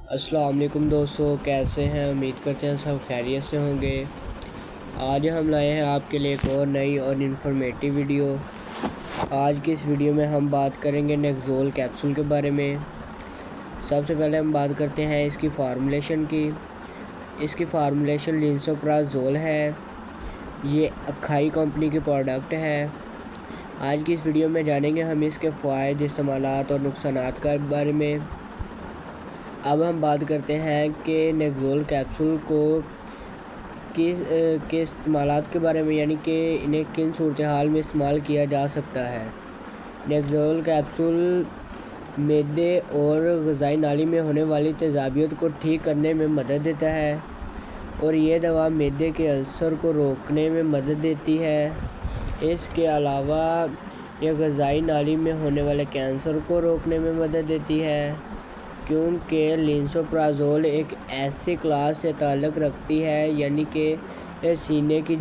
السلام علیکم دوستو، کیسے ہیں؟ امید کرتے ہیں سب خیریت سے ہوں گے۔ آج ہم لائے ہیں آپ کے لیے ایک اور نئی اور انفارمیٹیو ویڈیو۔ آج کی اس ویڈیو میں ہم بات کریں گے نیکزول کیپسول کے بارے میں۔ سب سے پہلے ہم بات کرتے ہیں اس کی فارمولیشن کی۔ اس کی فارمولیشن لینسوپرازول ہے۔ یہ اکھائی کمپنی کی پروڈکٹ ہے۔ آج کی اس ویڈیو میں جانیں گے ہم اس کے فوائد، استعمالات اور نقصانات کے بارے میں۔ اب ہم بات کرتے ہیں کہ نیکزول کیپسول کو کے استعمالات کے بارے میں، یعنی کہ انہیں کن صورتحال میں استعمال کیا جا سکتا ہے۔ نیکزول کیپسول معدے اور غذائی نالی میں ہونے والی تیزابیت کو ٹھیک کرنے میں مدد دیتا ہے، اور یہ دوا معدے کے السر کو روکنے میں مدد دیتی ہے۔ اس کے علاوہ یہ غذائی نالی میں ہونے والے کینسر کو روکنے میں مدد دیتی ہے، کیونکہ لینسوپرازول ایک ایسی کلاس سے تعلق رکھتی ہے، یعنی کہ سینے کی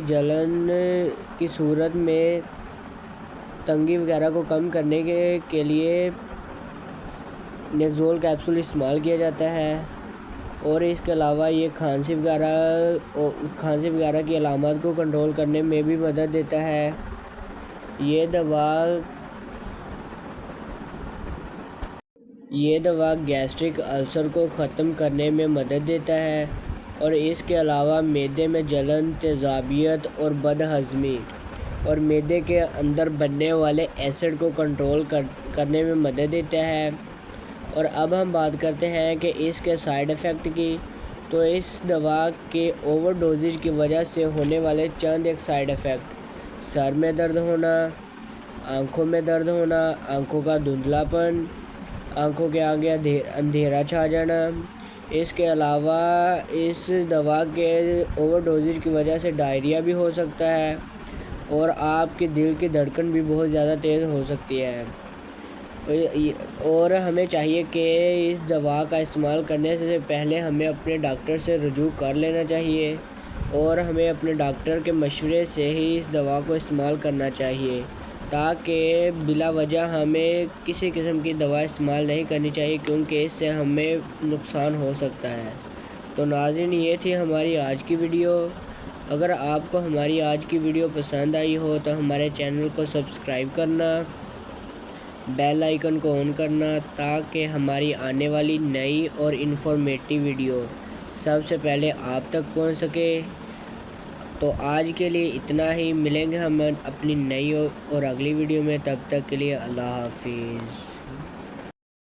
جلن کی صورت میں تنگی وغیرہ کو کم کرنے کے لیے نیکزول کیپسول استعمال کیا جاتا ہے، اور اس کے علاوہ یہ کھانسی وغیرہ کی علامات کو کنٹرول کرنے میں بھی مدد دیتا ہے۔ یہ دوا گیسٹرک السر کو ختم کرنے میں مدد دیتا ہے، اور اس کے علاوہ معدے میں جلن، تیزابیت اور بد ہضمی اور معدے کے اندر بننے والے ایسڈ کو کنٹرول کرنے میں مدد دیتا ہے۔ اور اب ہم بات کرتے ہیں کہ اس کے سائیڈ ایفیکٹ کی۔ تو اس دوا کے اوور ڈوزیج کی وجہ سے ہونے والے چند ایک سائیڈ ایفیکٹ: سر میں درد ہونا، آنکھوں میں درد ہونا، آنکھوں کا دھندلا پن، آنکھوں کے آگے اندھیرا چھا جانا۔ اس کے علاوہ اس دوا کے اوور ڈوزیج کی وجہ سے ڈائریا بھی ہو سکتا ہے، اور آپ کے دل کی دھڑکن بھی بہت زیادہ تیز ہو سکتی ہے۔ اور ہمیں چاہیے کہ اس دوا کا استعمال کرنے سے پہلے ہمیں اپنے ڈاکٹر سے رجوع کر لینا چاہیے، اور ہمیں اپنے ڈاکٹر کے مشورے سے ہی اس دوا کو استعمال کرنا چاہیے، تاکہ بلا وجہ ہمیں کسی قسم کی دوا استعمال نہیں کرنی چاہیے، کیونکہ اس سے ہمیں نقصان ہو سکتا ہے۔ تو ناظرین، یہ تھی ہماری آج کی ویڈیو۔ اگر آپ کو ہماری آج کی ویڈیو پسند آئی ہو تو ہمارے چینل کو سبسکرائب کرنا، بیل آئیکن کو آن کرنا، تاکہ ہماری آنے والی نئی اور انفارمیٹیو ویڈیو سب سے پہلے آپ تک پہنچ سکے۔ تو آج کے لیے اتنا ہی، ملیں گے ہم اپنی نئی اور اگلی ویڈیو میں۔ تب تک کے لیے اللہ حافظ۔